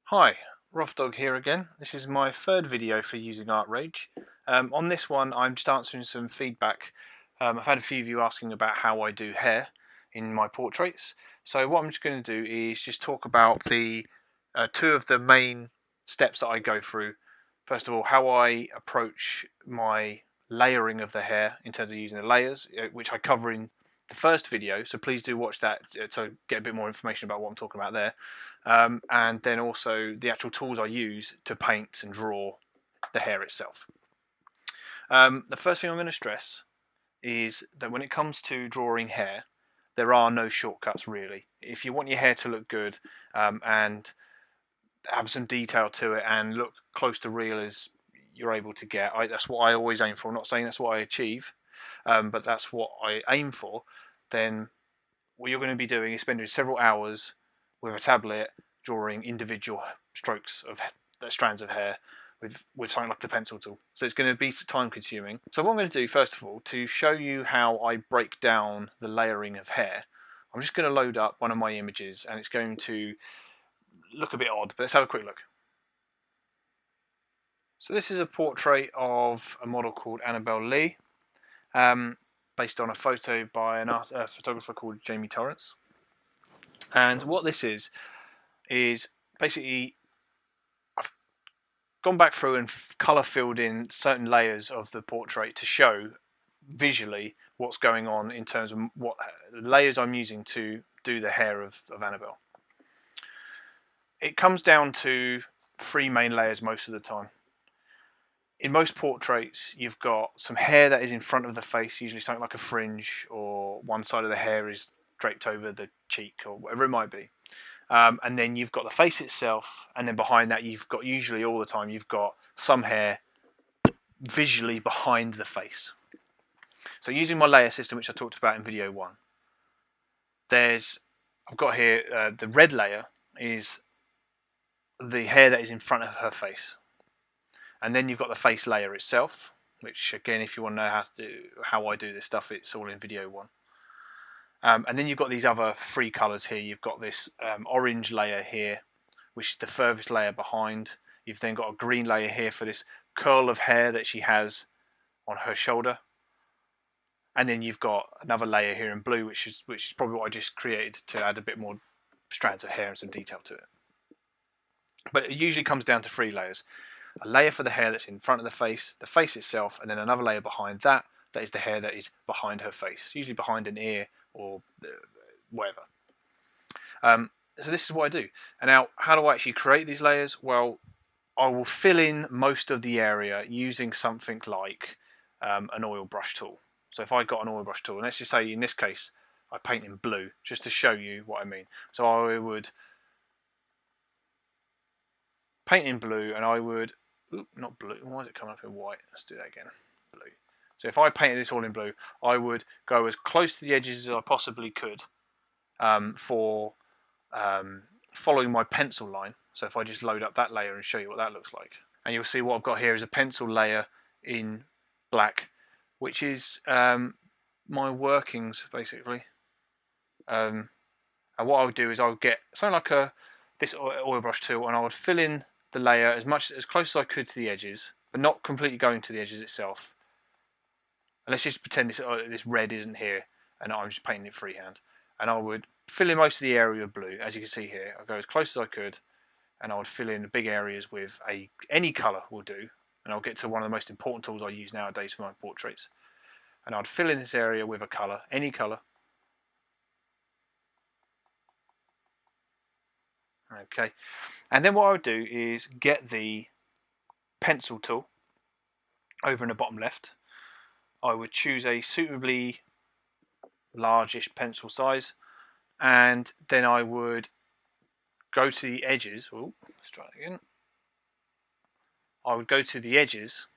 Hi, Rough Dog here again. This is my third video for using Artrage. On this one I'm just answering some feedback. I've had a few of you asking about how I do hair in my portraits. So what I'm just going to do is just talk about the two of the main steps that I go through. First of all, how I approach my layering of the hair in terms of using the layers, which I cover in the first video, so please do watch that to get a bit more information about what I'm talking about there. And then also the actual tools I use to paint and draw the hair itself. The first thing I'm going to stress is that when it comes to drawing hair, there are no shortcuts really. If you want your hair to look good and have some detail to it and look close to real as you're able to get, that's what I always aim for. I'm not saying that's what I achieve, but that's what I aim for. Then what you're going to be doing is spending several hours with a tablet drawing individual strokes of strands of hair with something like the pencil tool. So it's going to be time consuming. So what I'm going to do first of all, to show you how I break down the layering of hair, I'm just going to load up one of my images and it's going to look a bit odd, but let's have a quick look. So this is a portrait of a model called Annabelle Lee, based on a photo by a photographer called Jamie Torrance. And what this is basically I've gone back through and colour filled in certain layers of the portrait to show visually what's going on in terms of what layers I'm using to do the hair of Annabelle. It comes down to three main layers most of the time. In most portraits, you've got some hair that is in front of the face, usually something like a fringe, or one side of the hair is draped over the cheek, or whatever it might be. And then you've got the face itself, and then behind that you've got, usually all the time, you've got some hair visually behind the face. So using my layer system, which I talked about in video 1, I've got here, the red layer is the hair that is in front of her face. And then you've got the face layer itself, which again, if you want to know how I do this stuff, it's all in video 1. And then you've got these other three colours here. You've got this orange layer here, which is the furthest layer behind. You've then got a green layer here for this curl of hair that she has on her shoulder. And then you've got another layer here in blue, which is probably what I just created to add a bit more strands of hair and some detail to it. But it usually comes down to three layers. A layer for the hair that's in front of the face itself, and then another layer behind that is the hair that is behind her face, usually behind an ear or whatever. So this is what I do. And now, how do I actually create these layers? Well, I will fill in most of the area using something like an oil brush tool. So if I got an oil brush tool, and let's just say in this case I paint in blue, just to show you what I mean. So I would paint in blue, and I would, not blue, why is it coming up in white? Let's do that again, blue. So if I painted this all in blue, I would go as close to the edges as I possibly could for following my pencil line. So if I just load up that layer and show you what that looks like. And you'll see what I've got here is a pencil layer in black, which is my workings basically. And what I would do is I would get something like this oil brush tool, and I would fill in the layer as close as I could to the edges, but not completely going to the edges itself. And let's just pretend this red isn't here, and I'm just painting it freehand. And I would fill in most of the area with blue, as you can see here. I go as close as I could, and I would fill in the big areas with any colour will do. And I'll get to one of the most important tools I use nowadays for my portraits. And I'd fill in this area with a colour, any colour. Okay, and then what I would do is get the pencil tool over in the bottom left. I would choose a suitably largish pencil size, and then I would go to the edges. Oh, let's try it again. I would go to the edges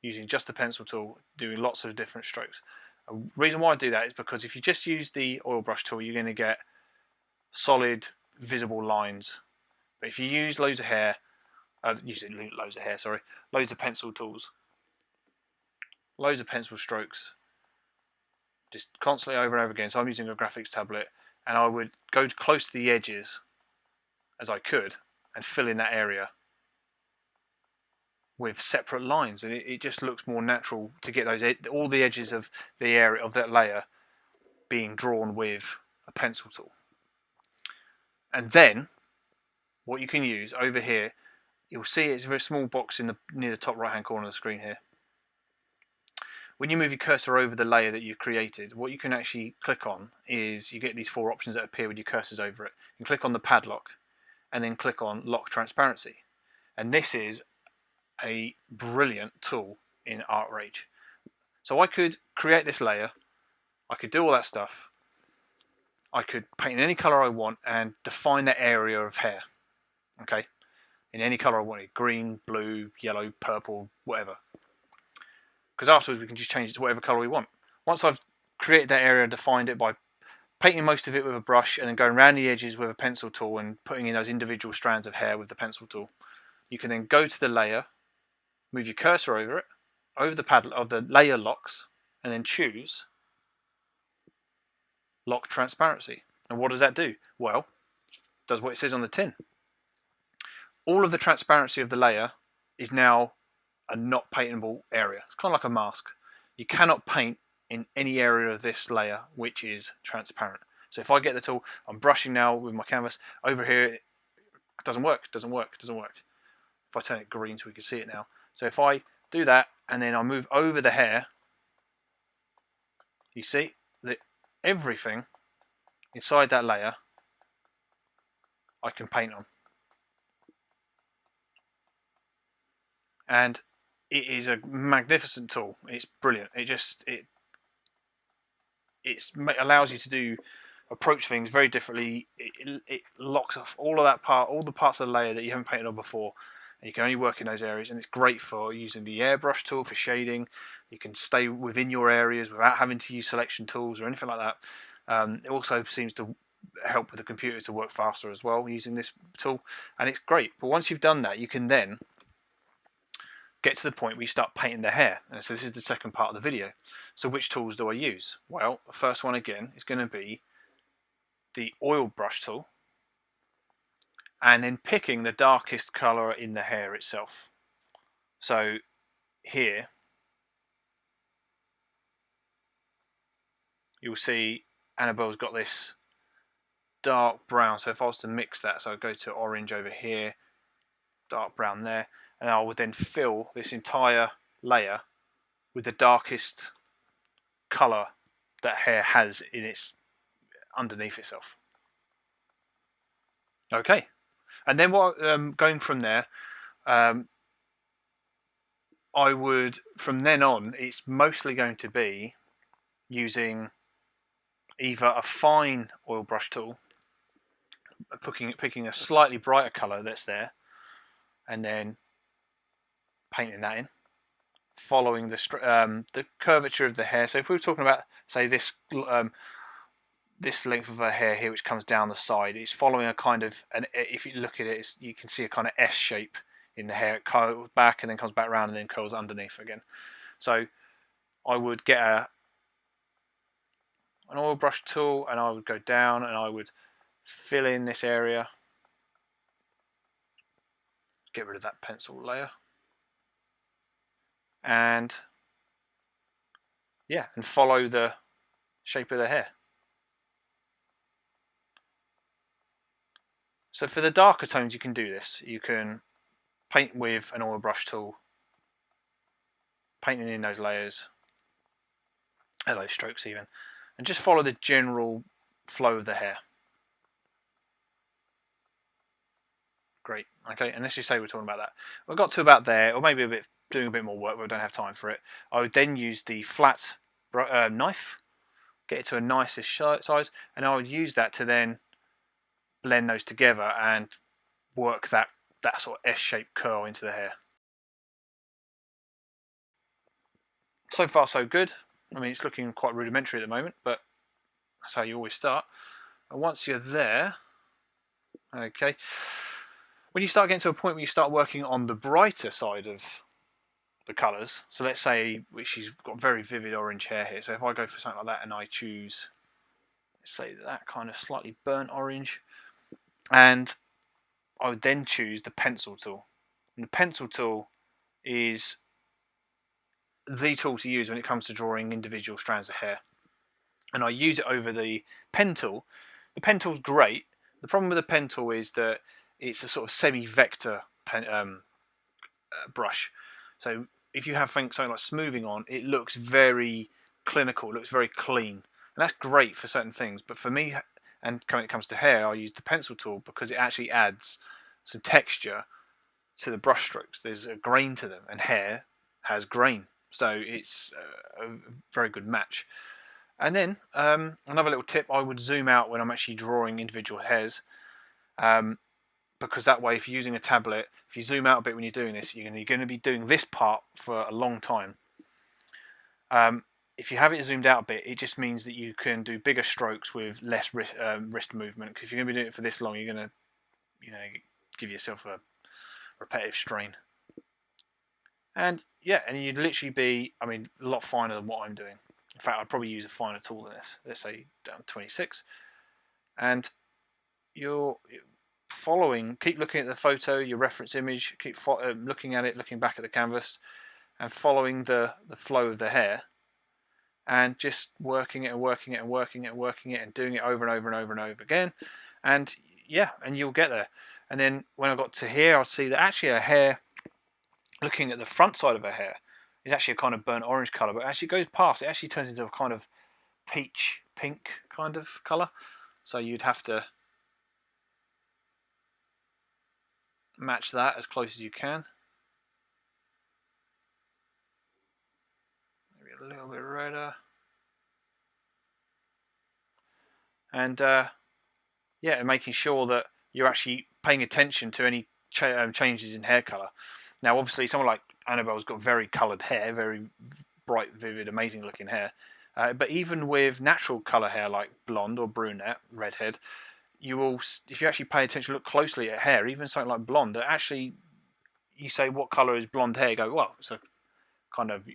using just the pencil tool, doing lots of different strokes. The reason why I do that is because if you just use the oil brush tool, you're going to get solid, visible lines. But if you use loads of pencil tools, loads of pencil strokes, just constantly over and over again. So I'm using a graphics tablet, and I would go close to the edges as I could and fill in that area with separate lines, and it just looks more natural to get those all the edges of the area of that layer being drawn with a pencil tool. And then what you can use over here, you'll see it's a very small box in the near the top right hand corner of the screen here. When you move your cursor over the layer that you've created, what you can actually click on is you get these 4 options that appear with your cursors over it. You can click on the padlock and then click on lock transparency. And this is a brilliant tool in Artrage. So I could create this layer, I could do all that stuff, I could paint in any colour I want and define that area of hair, okay, in any colour I wanted, green, blue, yellow, purple, whatever. Because afterwards we can just change it to whatever colour we want. Once I've created that area and defined it by painting most of it with a brush and then going around the edges with a pencil tool and putting in those individual strands of hair with the pencil tool, you can then go to the layer, move your cursor over it, over the pad of the layer locks, and then choose lock transparency. And what does that do? Well, it does what it says on the tin. All of the transparency of the layer is now a not paintable area. It's kind of like a mask. You cannot paint in any area of this layer which is transparent. So if I get the tool, I'm brushing now with my canvas over here, it doesn't work, doesn't work, doesn't work. If I turn it green so we can see it now. So if I do that and then I move over the hair, you see that everything inside that layer I can paint on. And it is a magnificent tool. It's brilliant. It allows you to approach things very differently. It locks off all of that part, all the parts of the layer that you haven't painted on before, and you can only work in those areas. And it's great for using the airbrush tool for shading. You can stay within your areas without having to use selection tools or anything like that. It also seems to help with the computer to work faster as well using this tool, and it's great. But once you've done that, you can then get to the point where you start painting the hair. And so this is the second part of the video. So which tools do I use? Well, the first one again is going to be the oil brush tool, and then picking the darkest colour in the hair itself. So here you'll see Annabelle's got this dark brown. So if I was to mix that, so I go to orange over here, dark brown there, and I would then fill this entire layer with the darkest colour that hair has in its underneath itself. Okay, and then what? Going from there, I would from then on. It's mostly going to be using either a fine oil brush tool, picking a slightly brighter colour that's there, and then painting that in, following the curvature of the hair. So if we were talking about, say, this length of her hair here, which comes down the side, it's following a kind of, and if you look at it, you can see a kind of S shape in the hair. It curls back and then comes back around and then curls underneath again. So I would get an oil brush tool and I would go down and I would fill in this area, get rid of that pencil layer, and yeah, and follow the shape of the hair. So for the darker tones you can do this. You can paint with an oil brush tool, painting in those layers, those strokes even, and just follow the general flow of the hair. Great, okay, and let's just say we're talking about that. We got to about there, or maybe doing a bit more work, but we don't have time for it. I would then use the flat knife, get it to a nicest size, and I would use that to then blend those together and work that sort of S-shaped curl into the hair. So far so good. I mean, it's looking quite rudimentary at the moment, but that's how you always start. And once you're there, okay, when you start getting to a point where you start working on the brighter side of the colours, so let's say she's got very vivid orange hair here, so if I go for something like that and I choose, let's say, that kind of slightly burnt orange, and I would then choose the pencil tool. And the pencil tool is the tool to use when it comes to drawing individual strands of hair. And I use it over the pen tool. The pen tool's great. The problem with the pen tool is that it's a sort of semi-vector brush. So if you have something like smoothing on, it looks very clinical, it looks very clean. And that's great for certain things. But for me, and when it comes to hair, I use the pencil tool because it actually adds some texture to the brush strokes. There's a grain to them, and hair has grain. So it's a very good match. And then another little tip, I would zoom out when I'm actually drawing individual hairs, because that way, if you're using a tablet, if you zoom out a bit when you're doing this, you're going to be doing this part for a long time. If you have it zoomed out a bit, it just means that you can do bigger strokes with less wrist movement. Because if you're going to be doing it for this long, you're going to give yourself a repetitive strain. And yeah, and you'd literally be, a lot finer than what I'm doing. In fact, I'd probably use a finer tool than this. Let's say down to 26. And you're following, keep looking at the photo, your reference image, keep looking at it, looking back at the canvas, and following the flow of the hair, and just working it and working it and working it and working it and doing it over and over and over and over again. And yeah, and you'll get there. And then when I got to here, I'd see that actually her hair, looking at the front side of her hair, is actually a kind of burnt orange colour, but as she goes past, it actually turns into a kind of peach pink kind of colour. So you'd have to match that as close as you can. Maybe a little bit redder. And yeah, and making sure that you're actually paying attention to any changes in hair colour. Now, obviously, someone like Annabelle's got very coloured hair, very bright, vivid, amazing looking hair. But even with natural colour hair like blonde or brunette, redhead, you will, if you actually pay attention, look closely at hair, even something like blonde, that actually, you say, what colour is blonde hair? You go, well, it's a kind of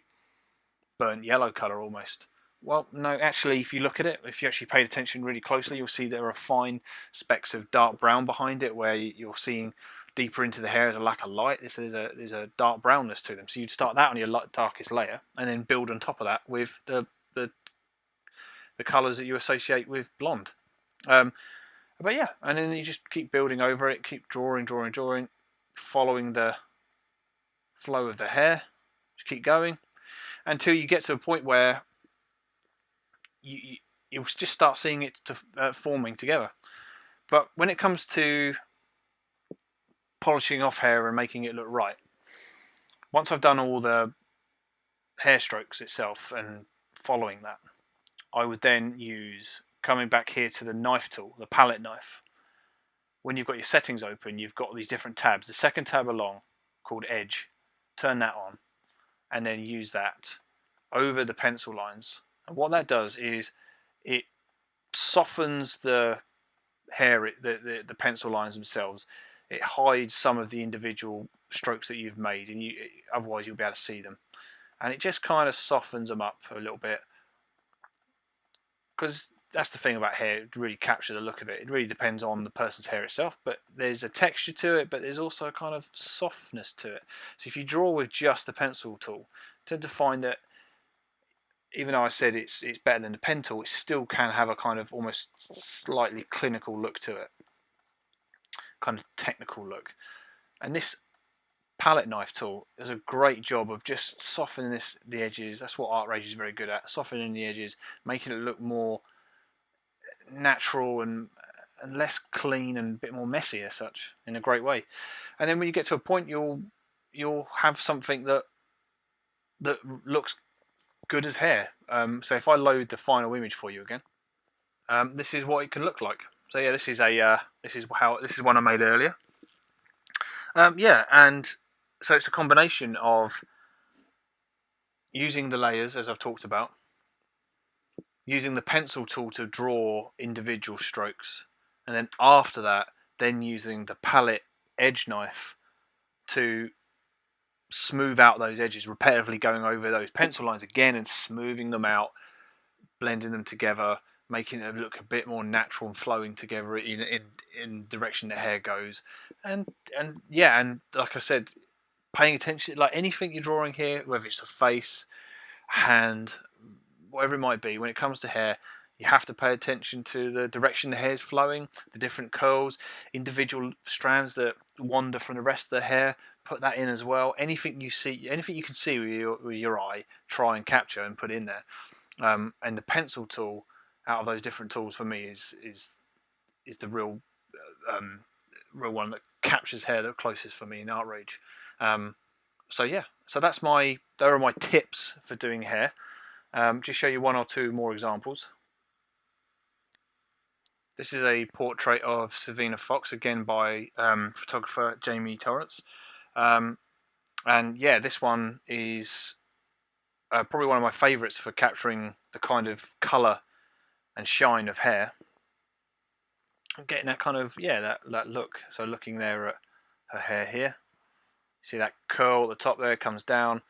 burnt yellow colour almost. Well, no, actually, if you look at it, if you actually paid attention really closely, you'll see there are fine specks of dark brown behind it, where you're seeing deeper into the hair as a lack of light. There's a dark brownness to them. So you'd start that on your darkest layer, and then build on top of that with the colours that you associate with blonde. But yeah, and then you just keep building over it, keep drawing, following the flow of the hair. Just keep going until you get to a point where you'll just start seeing it forming together. But when it comes to polishing off hair and making it look right, once I've done all the hair strokes itself and following that, I would then use, coming back here to the knife tool, the palette knife. When you've got your settings open, you've got these different tabs. The second tab along, called Edge, turn that on, and then use that over the pencil lines. And what that does is it softens the hair, the pencil lines themselves. It hides some of the individual strokes that you've made, and otherwise you'll be able to see them. And it just kind of softens them up a little bit, because that's the thing about hair, it really captures the look of it. It really depends on the person's hair itself, but there's a texture to it, but there's also a kind of softness to it. So if you draw with just the pencil tool, you tend to find that even though I said it's better than the pen tool, it still can have a kind of almost slightly clinical look to it, kind of technical look. And this palette knife tool does a great job of just softening the edges. That's what Artrage is very good at, softening the edges, making it look more natural and less clean and a bit more messy as such, in a great way. And then when you get to a point, you'll have something that looks good as hair. So if I load the final image for you again, this is what it can look like. So yeah, this is one I made earlier. Yeah, and so it's a combination of using the layers, as I've talked about, using the pencil tool to draw individual strokes, and then after that, then using the palette edge knife to smooth out those edges, repetitively going over those pencil lines again and smoothing them out, blending them together, making it look a bit more natural and flowing together in direction the hair goes. And yeah, and like I said, paying attention, like anything you're drawing here, whether it's a face, hand, whatever it might be, when it comes to hair, you have to pay attention to the direction the hair is flowing, the different curls, individual strands that wander from the rest of the hair. Put that in as well. Anything you see, anything you can see with your eye, try and capture and put in there. And the pencil tool, out of those different tools, for me is the real one that captures hair the closest for me in Artrage. So yeah, so there are my tips for doing hair. Just show you one or two more examples. This is a portrait of Savina Fox, again by photographer Jamie Torrance. And yeah, this one is probably one of my favourites for capturing the kind of colour and shine of hair. Getting that kind of, yeah, that look. So looking there at her hair here, see that curl at the top there comes down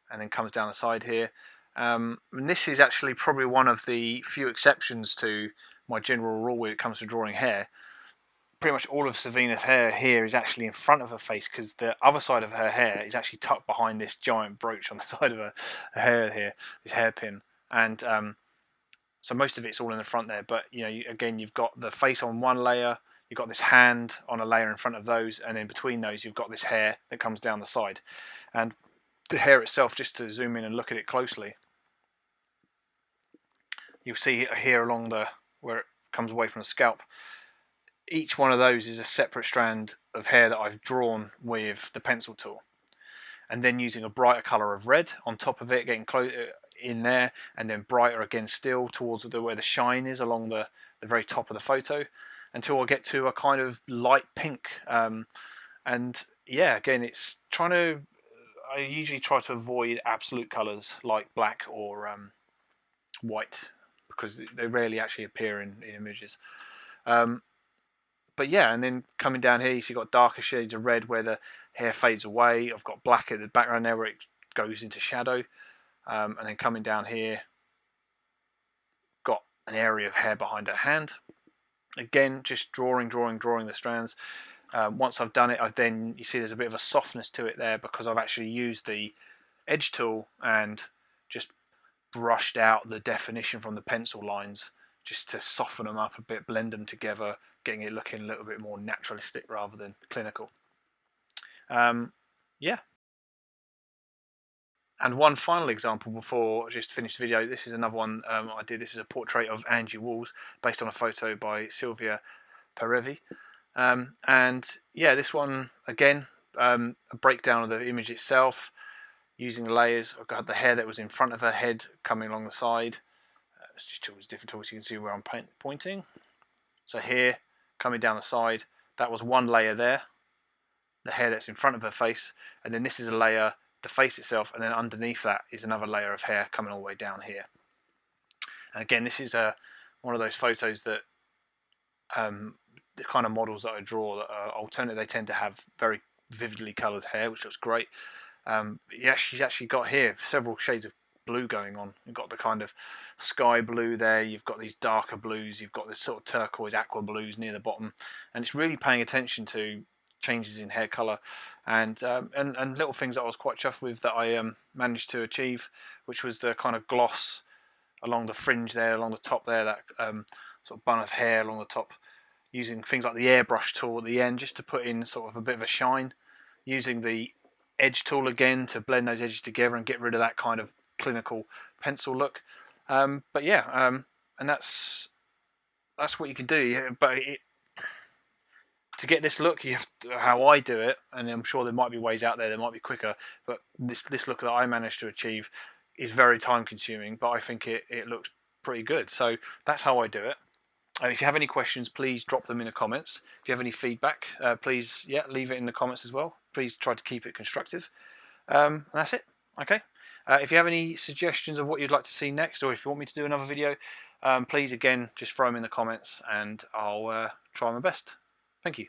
and then comes down the side here. And this is actually probably one of the few exceptions to my general rule when it comes to drawing hair. Pretty much all of Savina's hair here is actually in front of her face, because the other side of her hair is actually tucked behind this giant brooch on the side of her hair here, this hairpin. And so most of it's all in the front there, but you know, again, you've got the face on one layer, you've got this hand on a layer in front of those, and then between those you've got this hair that comes down the side. And the hair itself, just to zoom in and look at it closely, you'll see here along where it comes away from the scalp, each one of those is a separate strand of hair that I've drawn with the pencil tool, and then using a brighter colour of red on top of it, getting close in there, and then brighter again still towards where the shine is along the very top of the photo, until I get to a kind of light pink. And yeah, again, it's I usually try to avoid absolute colours like black or white, because they rarely actually appear in images. But yeah, and then coming down here, you've got darker shades of red where the hair fades away. I've got black at the background there where it goes into shadow. And then coming down here, got an area of hair behind her hand. Again, just drawing the strands. Once I've done it, you see there's a bit of a softness to it there, because I've actually used the edge tool and just brushed out the definition from the pencil lines, just to soften them up a bit, blend them together, getting it looking a little bit more naturalistic rather than clinical. Yeah. And one final example before I just finish the video. This is another one I did. This is a portrait of Angie Wolf based on a photo by Sylvia Perevi. And yeah, this one again, a breakdown of the image itself, using layers. I've got the hair that was in front of her head coming along the side. It's just tools, different tools. You can see where I'm pointing. So here, coming down the side, that was one layer there, the hair that's in front of her face, and then this is a layer, the face itself, and then underneath that is another layer of hair coming all the way down here. And again, this is one of those photos that the kind of models that I draw that are alternative, they tend to have very vividly coloured hair, which looks great. She's actually got here several shades of blue going on. You've got the kind of sky blue there, you've got these darker blues, you've got this sort of turquoise aqua blues near the bottom, and it's really paying attention to changes in hair colour and little things that I was quite chuffed with that I managed to achieve, which was the kind of gloss along the fringe there, along the top there, that sort of bun of hair along the top, using things like the airbrush tool at the end just to put in sort of a bit of a shine, using the edge tool again to blend those edges together and get rid of that kind of clinical pencil look. But yeah, and that's what you can do. But to get this look, you have to, how I do it, and I'm sure there might be ways out there that might be quicker, but this look that I managed to achieve is very time consuming, but I think it looks pretty good. So that's how I do it. And if you have any questions, please drop them in the comments. If you have any feedback, please leave it in the comments as well. Please try to keep it constructive. And that's it. Okay. If you have any suggestions of what you'd like to see next, or if you want me to do another video, please again just throw them in the comments and I'll try my best. Thank you.